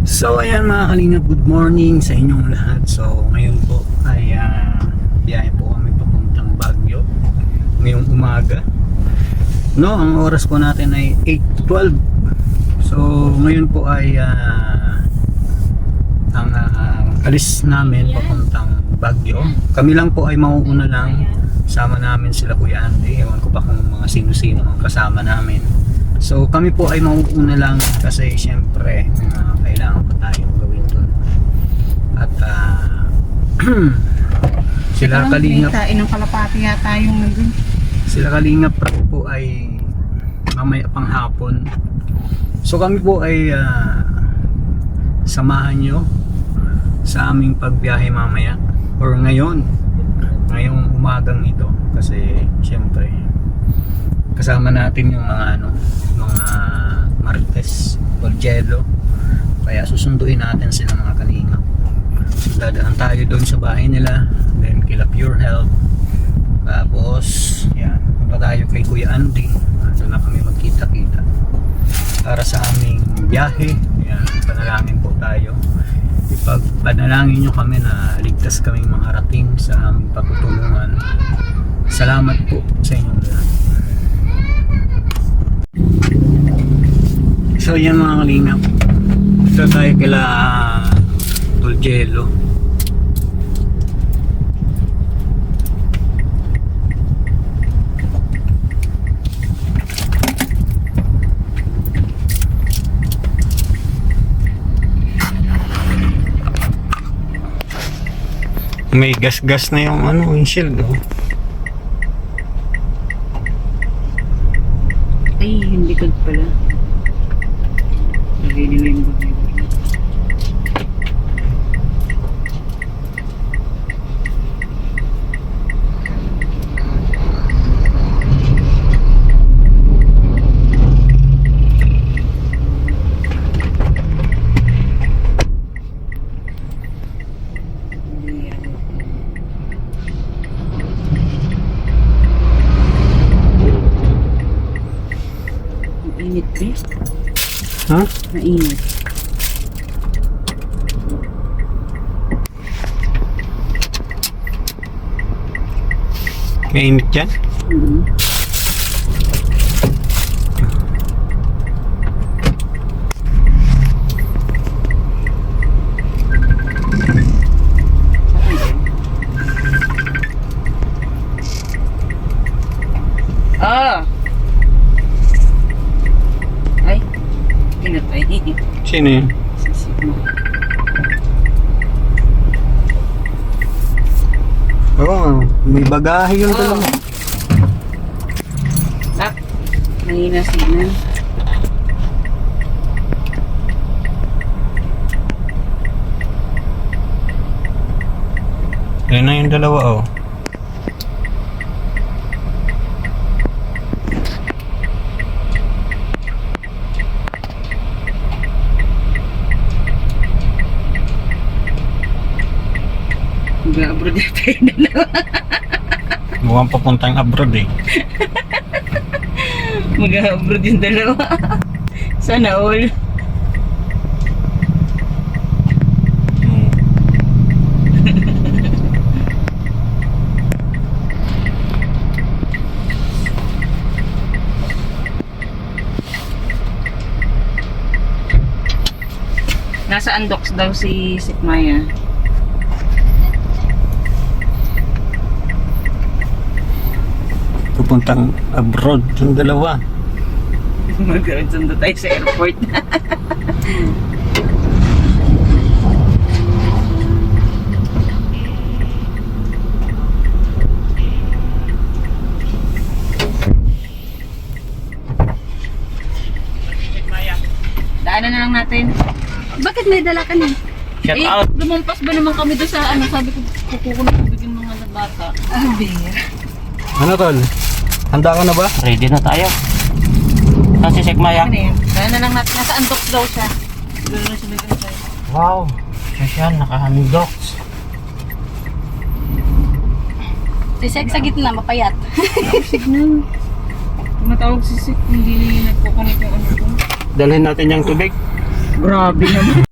So ayan mga kalingap, good morning sa inyong lahat. So ngayon po ay biyahe po kami papuntang Baguio ngayong umaga. No, ang oras po natin ay 8:12. So ngayon po ay ang alis namin papuntang Baguio. Kami lang po ay mauuna lang. Sama namin sila Kuya Andy. Ewan ko pa kung mga sino-sino ang kasama namin. So kami po ay mauuna lang kasi syempre kailangan pa tayong gawin doon. At sila Kalingap, ng kalapati yata yung nandun. sila Kalingap po ay mamaya pang hapon. So kami po ay samahan nyo sa aming pagbiyahe mamaya or ngayong umagang ito kasi syempre kasama natin yung mga mga Martes Borgello, kaya susunduin natin sila mga Kalingap. So dadaan tayo doon sa bahay nila, then kila Pure Health, tapos yan, punta tayo kay Kuya Andy. Doon na kami magkita-kita para sa aming biyahe. Yan, panalangin po tayo, ipagpanalangin nyo kami na ligtas kaming makarating sa aming pagtutulungan. Salamat po sa inyong lahat. So yan mga Kalingap, ito tayo kila Borgello. May gas-gas na yung windshield, oh. Ay, hindi ko pala. Nalililo yung bagay. Mainit eh. Ha? Mainit. Mainit yan? Ah! Ay, pinatay. Sino yun? Sisip mo. Oo, may bagahe yun dalawa. Ah, mahina sinan. Ayun na yung dalawa, oh. Mag-abroad na tayo dalawa. Mukhang papuntang abroad eh. Mag-abroad yung dalawa. Sana all. Hmm. Nasa Andox daw si Sikmaya. Papuntang abroad yung dalawa. Magsundo tayo sa airport. Daanan na lang natin. Bakit may dala ka niya? Shout out! Lumampas ba naman kami doon sa sabi ko kukuha ko bigyan mga bata. Ah, beer. Ano tol? Handa ka na ba? Ready na tayo. Kasi Sekmaya. Ano yan? Daanan na lang natin. Nasa Andox daw siya. Doon na siya nag-antay. Wow. Siya naka-handox. Si Sek sa gitna, mapayat. Signal. Matawag si Sik, hindi nagkukunik yung ano ko. Dalhin natin yung tubig. Grabe naman.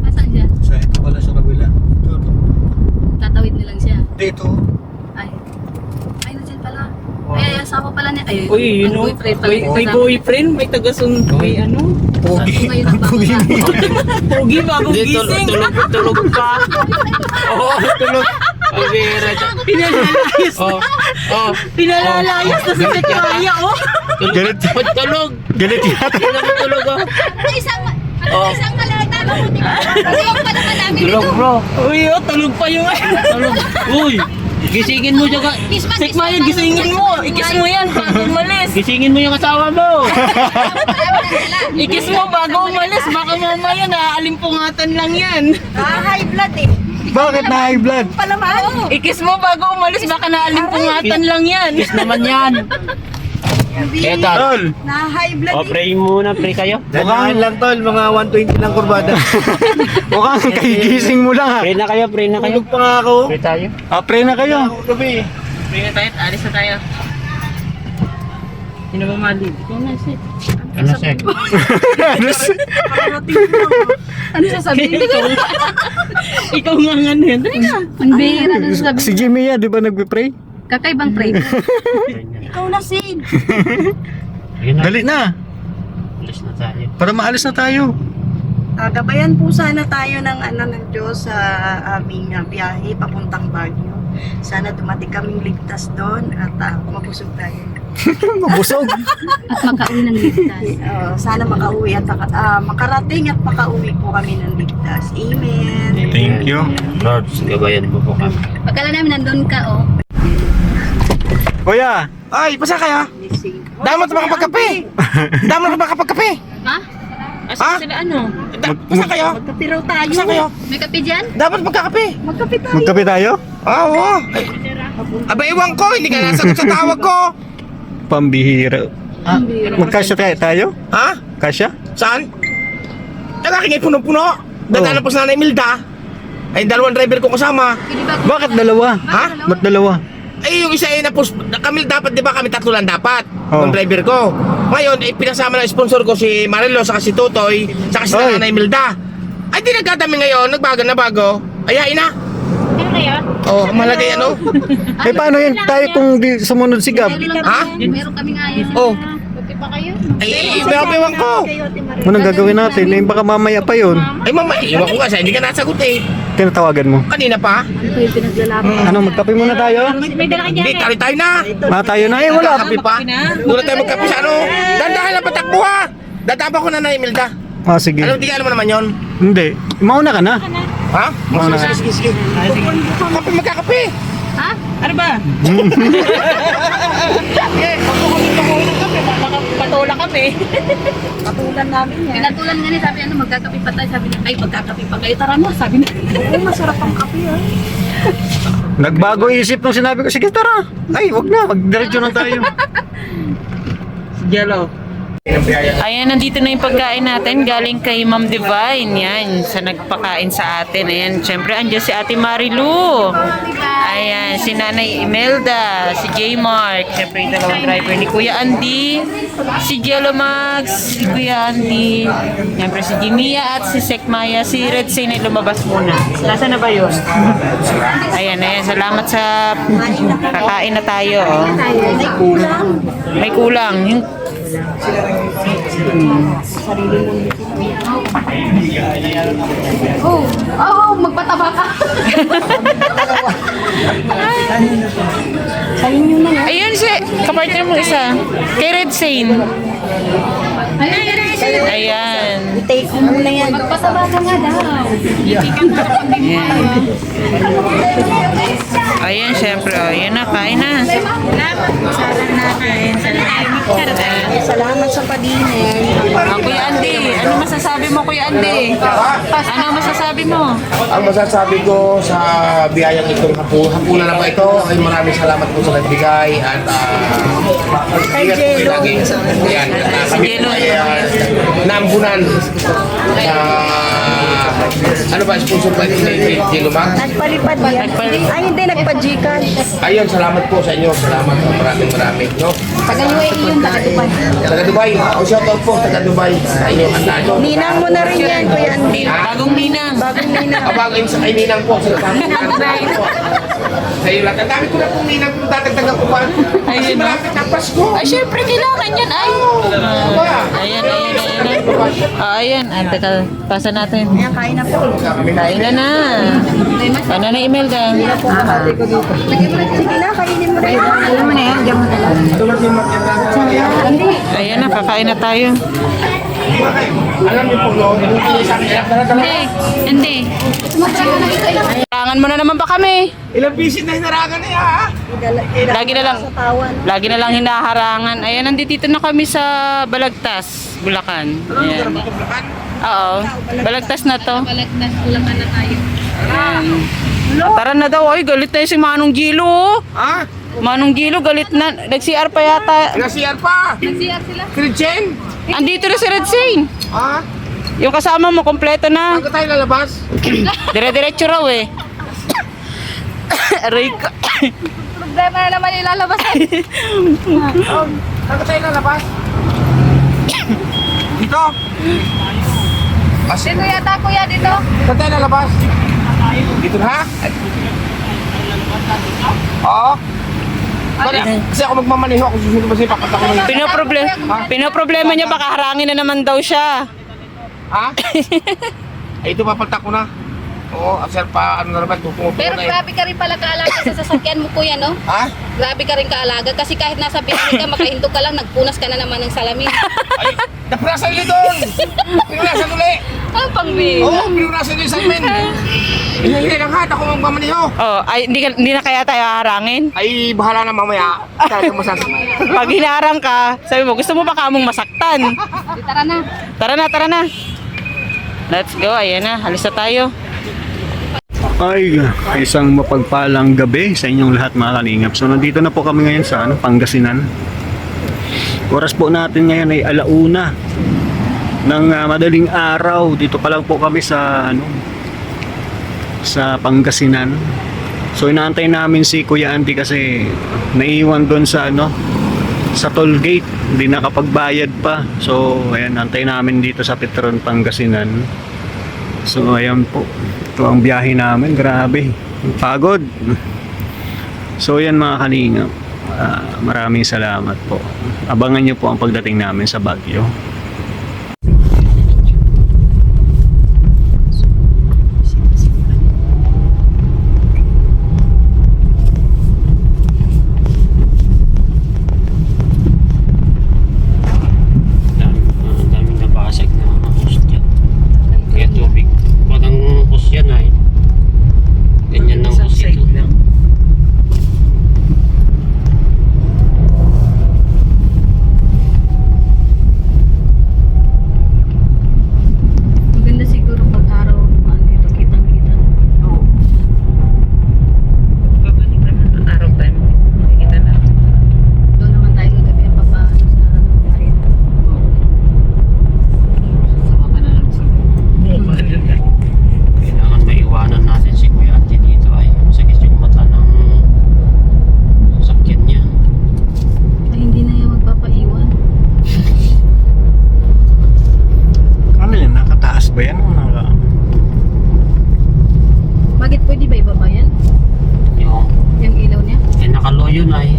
Asan siya? Sa ito pala sa kabila. Ito. Tatawid na lang siya. Dito. Ay. Ay, nandiyan pala. Ay, asawa pala niya. Ay, Uy, you know, boyfriend pala. may boyfriend, may tagasundo, may ano. Pogi. Ngayon ang Pogi. Pogi, bagong Hindi, gising. tulog pa. Oo, tulog. Ang bihira ito. Pinalalayas Oh, oh. Pinalalayas na si Sekmaya, oh. Tulog. Ba't tulog? Galit yata. Hindi naman tulog ah. Ano isang kalata mo? Tulog pa naman namin Tulog ito. bro. Uy, oh, tulog pa yung Tulog. Uy, gisingin mo dyan ka. Sekmaya, gisingin mo. Ikis mo yan bago umalis. Gisingin mo yung asawa mo. Ikis mo bago umalis. Baka mamaya naalimpungatan lang yan. High blood eh. Bakit na high blood? Palaman. Ikis mo bago umalis. Baka naalimpungatan lang yan. Kiss naman yan. Kaya tol. Tol. Na high blood O, pray muna, pray kayo. Mukhang lang tol, mga 120 lang kurbada. Mukhang kagigising mo lang ha. Pray na kayo, pray na kayo. Tulog pa nga ako. Pray tayo. Pray na kayo. Pray na tayo. Alis na tayo. Sino ba mali? Ikaw na, Sek. Ano, Sek? Ano sasabihin? Ikaw nga nga na yan. Dali na. Ang bihira na sasabihin. Si Jimmy ya, di ba nagpe-pray? Kakaibang pray. Ikaw na, Sid. Ayun na. Dali na. Alis na tayo. Para maalis na tayo. Gabayan po sana tayo ng ng Diyos sa aming biyahe papuntang Baguio. Sana dumating kaming ligtas doon at mabusog tayo. Mabusog. At makauwi ng ligtas. Sana makauwi at makarating at makauwi po kami ng ligtas. Amen. Thank you. Lord, gabayan mo po kami. Pagkala namin nandun ka, oh. Kuya, Ay, basa kaya? Damat sa mga pagkape. Damat sa mga pagkape. Ha? Asa sila ano? Basa kayo? Magkapiraw tayo. Basa kayo? May kape dyan? Dapat magkakape. Magkape tayo. magkape tayo? Oo. Aba, iwan ko. Hindi ka nasagot sa tawag ko. Pambihira. Magkasya tayo? Ha? Kasya? Saan? Ang aking ay puno-puno. Dadaan po sa Nanay Milda. Ay, dalawang driver ko kasama. Hindi ba? Bakit dalawa? Ha? Ba't dalawa? Ay, yung isa ay kami dapat, di ba kami tatlo lang dapat? Oo. Yung driver ko. Ngayon, ay pinasama ng sponsor ko si Marilo, saka si Totoy, saka si Oy. Nanay Milda. Ay, di nagkatami ngayon. Nagbago na bago. Ayain na. Ano kaya? Oh, malagay ano? Eh paano yan tayo kung di sumunod si Gab? Meron lang Ha? kami. Meron kaming ayos. Oh. Buti pa kayo. Ay, iwan ko. Anong gagawin natin? Eh, baka mamaya pa yun. Ay, mama, iwan ko kasi. Hindi ka nasagot eh. Tinatawagan mo. Kanina pa. Ano pa yung pinaglalaban? Ano, magkape muna tayo? May dala ka Hindi, tali tayo na. Tayo na eh, wala. Kape pa. Doon na tayo magkape sa ano. Dandahan lang patakbo ha. Dadapa ko na na Imelda. Sige. Alam, di ka alam mo naman yun. Hindi. Mauna ka na. Ha? Mauna ka. Sige. Kape, magkakape. Ha? Ano ba? Patula kami. Patulan namin yan. Pinatulan nga ni, sabi ano, magkakape pa tayo. Sabi niya, ay, magkakape pa kayo. Tara mo, sabi niya. Oo, masarap ang kape ah. Nagbago isip nung sinabi ko, sige tara. Ay, wag na. Magdiretso na tayo. Jello. Ayan, nandito na yung pagkain natin galing kay Ma'am Divine. Yan, sa nagpakain sa atin. Ayan, syempre andyan si Ate Marilu. Ayan, si Nanay Imelda, si J. Mark, syempre yung dalawang driver ni Kuya Andy, si Jello Max, si Kuya Andy, syempre si Jimia at si Sekmaya. Si Red Say na lumabas muna. Nasaan na ba yun? Ayan, ayan, salamat sa kakain na tayo. Oh. May kulang. May kulang. Yung Oh, magpataba ka. ayun si kapartner mo isa. Kay Red Sane. Ayan. Take mo muna yan. Magpataba ka nga daw. Ayan. Ayan, syempre. Oh, ayan na, kain na. Salamat sa padinin. Kuya Andy, ano masasabi mo, Kuya Andy? Ano masasabi mo? Ang masasabi ko sa biyayang itong hapunan na ba ito ay maraming salamat po sa nagbigay at ingat po kayo lagi. Yan, kami po ay naambunan sa ano ba, sponsor ba ito ni Lumang? Nagpalipad yan. Ay, hindi, nagpa-Gcash. Ayun, salamat po sa inyo. Salamat po, maraming. No? Taga UAE yun, taga Dubai. Taga Dubai. O, shout out po, taga Dubai. Sa inyo, ano? Ninang mo na rin yan, Kuya Andy. Bagong ninang. Bagong ninang. Abagin sa kay Ninang po. Sa iyo lahat. Ang dami ko na pong Ninang kung tatagdagan ko pa. Kasi malapit na Pasko. Ay, syempre, kailangan yan. Ay. Ayan. Ayan. Teka, pasa natin. Ayan, kain na po. Kain ka na. Paano na email ka? Sige na, kainin mo rin. Alam mo na yan, diyan mo na lang. Ayan na, kakain na tayo. Alam niyo po, no? Sa akin, Hindi. Harangan mo na naman ba kami? ilang visit na hinarangan na yan, ha? Lagi na lang. Sa tawa, no? Lagi na lang hinaharangan. Ayan, nandito na kami sa Balagtas, Bulacan. Ayan. Oo, Balagtas na to. Balagtas, ulangan na tayo. Tara na daw. Ay, galit na si Manong Gilo. Oh. Ha? Manong Gilo, galit na. Nag-CR pa yata. Nag-CR pa? Nag-CR sila. Christian? Andito na si Red Sane. Ha? Yung kasama mo, kompleto na. Saan ka tayo lalabas? Dire-diretso raw eh. Aray ka. Problema na naman ilalabas. Saan ka tayo lalabas? Dito? Dito yata kuya, dito. Saan tayo lalabas? Dito na, ha? Oo. Kasi ako magmamaneho, ako susunod ba siya, papunta ko na. Pinoproblema niya, baka harangin na naman daw siya. Ha? Ay, ito papunta ko na. Oo, sir pa, ano na naman, tutungo Pero na eh. grabe ka rin pala kaalaga sa sasakyan mo kuya, no? Ha? Grabe ka rin kaalaga kasi kahit nasa biyahe ka, makahinto ka lang, nagpunas ka na naman ng salamin. Ay, napunasan ulit doon! Pinunasan ulit! Ang pangbi. Oo, pinunasan ulit sa amin! Hindi lang ha, ako magmamaneho. Oh, ay hindi na kaya tayo harangin. Ay, bahala na mamaya. Talaga masasama. Pag hinarang ka, sabi mo, gusto mo ba kamong masaktan? Di, tara na. Tara na. Let's go, ayan na, halis na tayo. Ay, isang mapagpalang gabi sa inyong lahat mga kalingap. So nandito na po kami ngayon sa Pangasinan. Oras po natin ngayon ay 1:00 ng madaling araw. Dito pa lang po kami sa sa Pangasinan. So inaantay namin si Kuya Andy kasi naiiwan doon sa sa toll gate. Hindi nakapagbayad pa. So ayan, antay namin dito sa Petron, Pangasinan. So ayan po. Ito ang biyahe namin, grabe. Pagod. So yan mga kalingap. Maraming salamat po. Abangan nyo po ang pagdating namin sa Baguio. Daming nabasag na mga post dyan. Kaya tubig. Walang post yan ay. Ganyan ng post ito. Maganda siguro pag araw, dito kitang-kita. Araw tayo, makikita na. Doon naman tayo gabi ang papaano sa bayan. Sama ka na lang sa Kailangan maiwanan natin si Kuya Ate dito ay masakit yung mata ng sasakyan niya. Ay, hindi na yan magpapaiwan. Ano yan? Nakataas ba yan? Bakit pwede ba ibaba yan? Yung ilaw niya? Nakalo yun ay.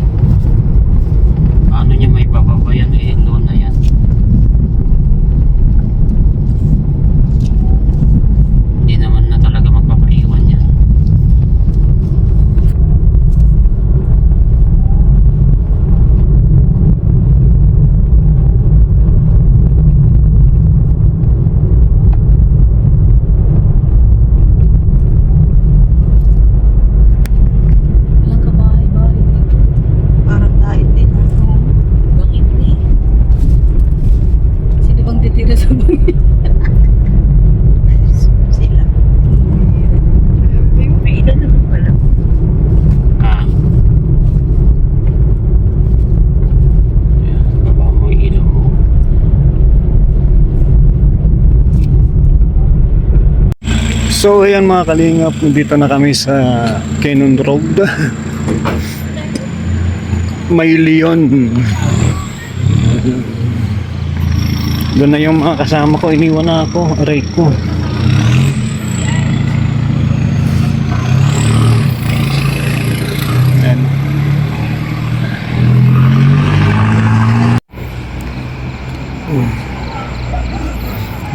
Paano niya may bababa yan low na yan. Hindi naman na talaga magpapaiwan yan. Walang kabahay-bahay dito. Parang dahil din. Bakit ni? Sino bang titira sa bangin? Sila. May ilan naman pala. Baba mo yung ilaw mo. So ayan mga kalingap, dito na kami sa Cannon Road. May Leon. Doon na yung mga kasama ko, iniwan na ako, aray ko. Ayan.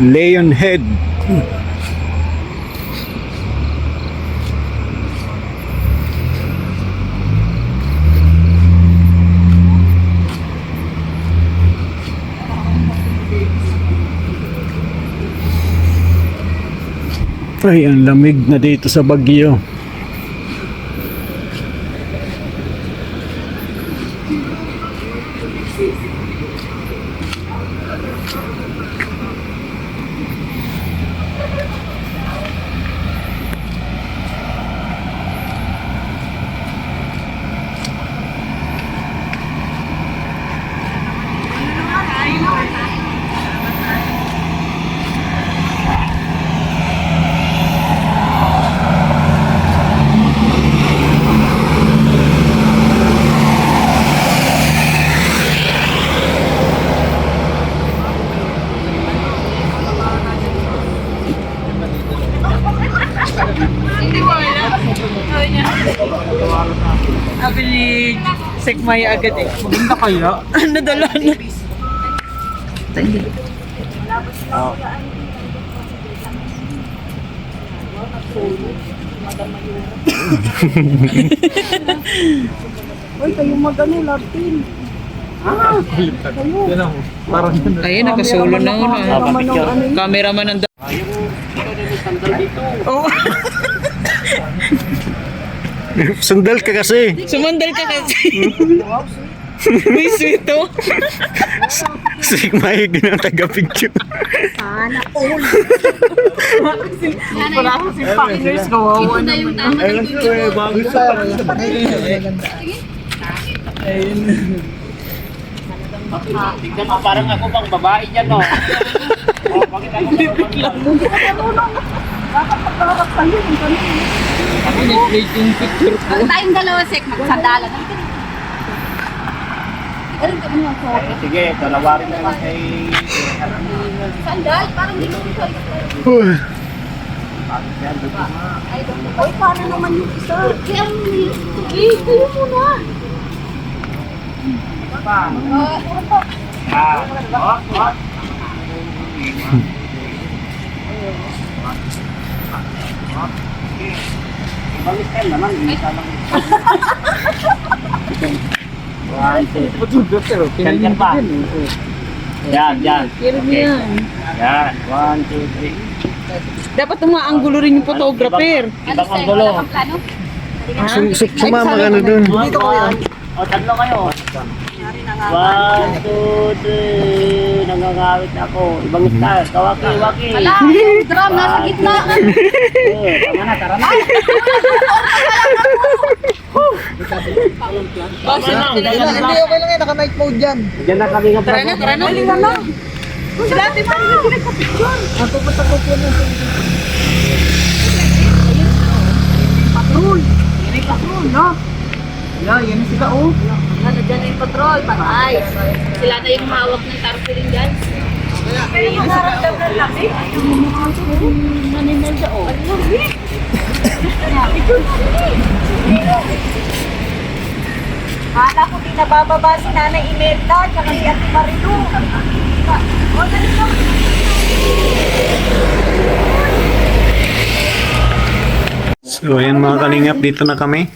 Leon Head. Ay, ang lamig na dito sa Baguio. Abilig. Sekmaya agad eh. Maganda kaya? Nadala na. Uy, kayo magano, Latin. Ayun, nakasolo na una. Cameraman ng Oh, Sandal ka kasi. sumandal ka kasi. May sweet oh. Sigma yung ginang taga-picture. Wala akong si Pakiners. Kawawa Ito na yung tama ng video. Tignan mo, parang ako bang babae dyan, no? Oh, bakit ako bang Tayong dalawa, Sek, magsandalan. Ganun ka mo ako. Sige, dalawa rin naman kay... Sandal, parang hindi mo ito. Uy, paano naman yung isa? Kaya mo yun. Eh, kayo muna. Balikan naman, isa lang. Yan pa. Yan. Okay. Yan, 1, 2, 3. Dapat umaanggulo rin yung photographer. Ibang ang gulo. Ano, plano? Sumama ka na dun. O, tatlo kayo. 1, 2, 3. Nangangawit ako. Ibang style. Kawaki. Wala, yung drum nasa gitna. Tama na, tara na. Hindi, okay lang yan. Naka-night mode yan. Diyan na kami nga. Tara na. Halika na. Sila ate pa rin yung picture. Ang pupunta ko po na. Patrol. Yan ay patrol, no? Yan sila, oh. Ano, dyan na yung patrol, patay. Sila na yung hawak ng tarpaulin dyan. Pero yung karakter na laki. Naninal siya, oh. Kala ko di nabababa si Nanay Imelda at si Ate Marilu. O, dali ka. So ayan mga kalingap, dito na kami.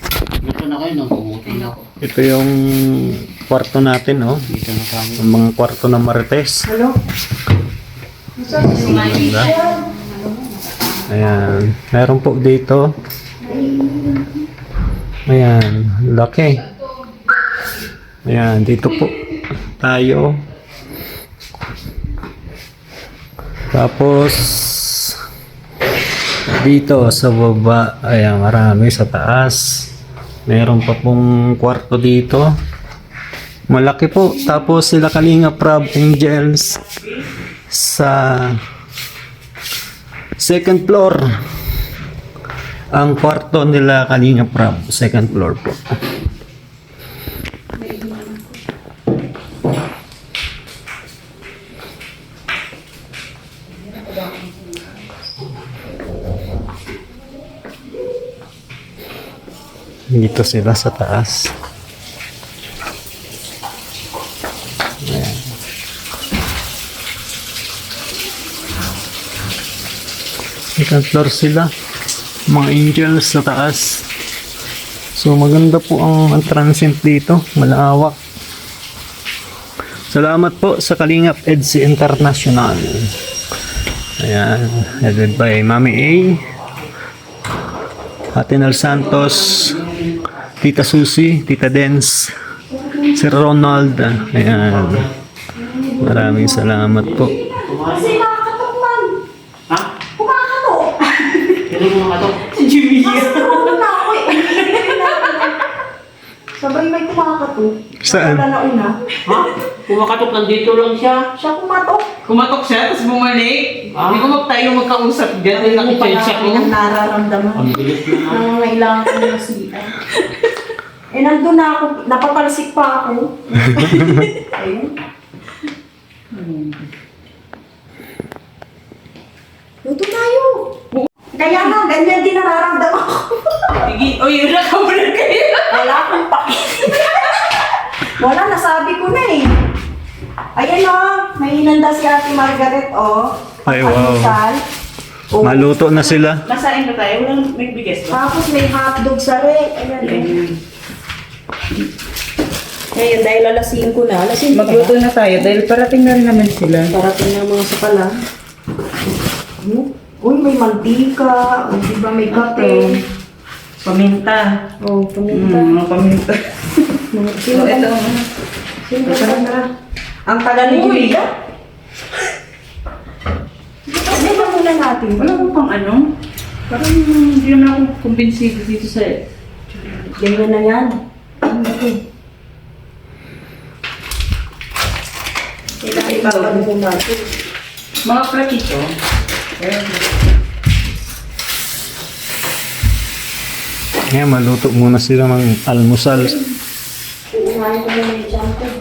Ito na kayo, no? Ito yung kwarto natin, oh. Dito na kami. Ang mga kwarto ng Marites. Ganda. Ayan. Meron po dito. Ayan. Laki. Ayan. Dito po tayo. Tapos dito sa baba. Ayan. Marami sa taas. Meron pa pong kwarto dito. Malaki po. Tapos sila Kalinga Prab Angels sa second floor. Ang kwarto nila Kalinga Prab, second floor po. Dito sila sa taas. Ayan. Second floor sila. Mga angels sa taas. So maganda po ang transient dito. Malawak. Salamat po sa Kalingap EDSI International. Ayan. Headed by Mami A. Ate Nel Santos, Tita Susie, Tita Dens, Sir Ronald. Ayan. Maraming salamat po. Kasi nakakatok man. Ha? Kumakatok. Kailan mo nakatok? Ano na ako eh. Sabay may kumakatok. Saan? Wala na una. Ha? Kumakatok nandito lang siya. Siya kumatok. Kumatok siya, tapos bumalik. Ah. Hindi ko tayo magkausap dyan. Ay, nakita ko. Ang nararamdaman. Ang bilis na. Nangangailangan ko ng siya. Eh, nandun na ako. Napapalsik pa ako. Ayun. Luto tayo. Kaya nga, ganyan din nararamdaman ko. Sige, o yun na ka muna kayo. Wala akong paki. Wala, nasabi ko na eh. Ayan o, may hinanda si Ate Margaret o. Ay, wow. Almusal. O, Maluto na sila. Masain ba tayo? Walang may bigas ba? tapos may hotdog sa rek. Ayan o. Ngayon, dahil alas 5 na. Alas 5 Magluto na tayo dahil parating na rin naman sila. Parating na mga sakala. Uy, may mantika. O, di ba may kape? Paminta. O, paminta. Mga paminta. Sino So, ito. Sino ba? Ang tagal ni Julia? Hindi ba muna natin? Wala ko pang ano. Parang hindi naman ako kumbinsido dito sa... Ganyan na yan. Kailangan ipapag muna natin. Mga platito. Ngayon, maluto muna sila ng almusal. Uunahin ko muna yung champion.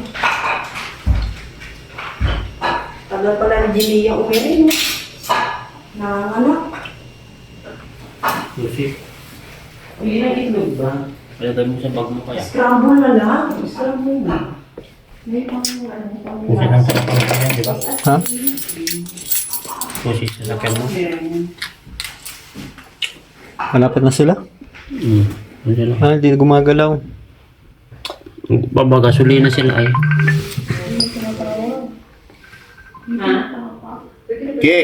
Tagal pala ni Julia umirin. Nanganak. Susi. Hindi na itlog ba? Kaya tayo mo sa bag mo kaya. Scramble na lang. Scramble na. May pang Susi lang sa lakang mo yan, di ba? Ha? Susi sa lakang mo. Malapit na sila? Hindi lang. Ah, hindi na gumagalaw. Babagasolina sila ay. Ki!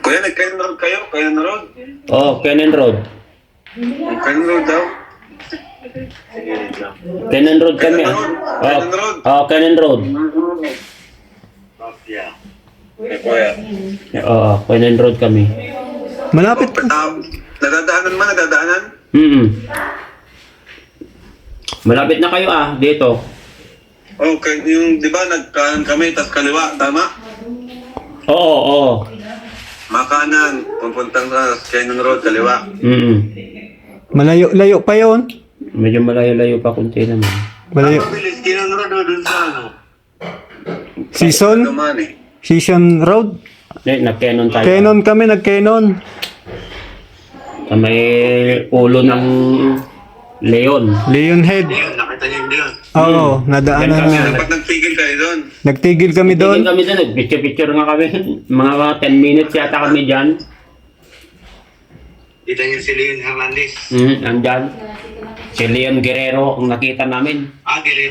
Kuya, nag-Kenan Road kayo? Kenan Road? Oh, Kenan Road. Kenan Road daw? Kenan Road kami ah. Kenan Road? Oh, Kenan Road. Yeah. Kuya. Oo, Kenan Road kami. Malapit ka. Nadadaanan man, nadadaanan? Malapit na kayo ah, dito. Okay, yung, di ba, nagkanan kami, tas kaliwa, tama? Oo, oo. Makanan, pupuntang sa Kenan Road, kaliwa. Malayo-layo pa yon. Medyo malayo-layo pa kunti naman. Malayo. Mabilis, Kenan Road, dun sa ano? Season? Naman eh. Season Road? Nag-Kenon tayo. Kenon kami, nag-Kenon. Sa may ulo ng Leon. Leon Head. Yun, nakita niyo yun. Oo, nadaanan Yan kami. na. Dapat nagtigil kayo doon. Nagtigil kami Tingin doon. kami doon, picture-picture nga kami. Mga 10 minutes yata kami dyan. Kita niyo si Leon Hernandez. Andyan. Si Leon Guerrero ang nakita namin. Ah, Gilid.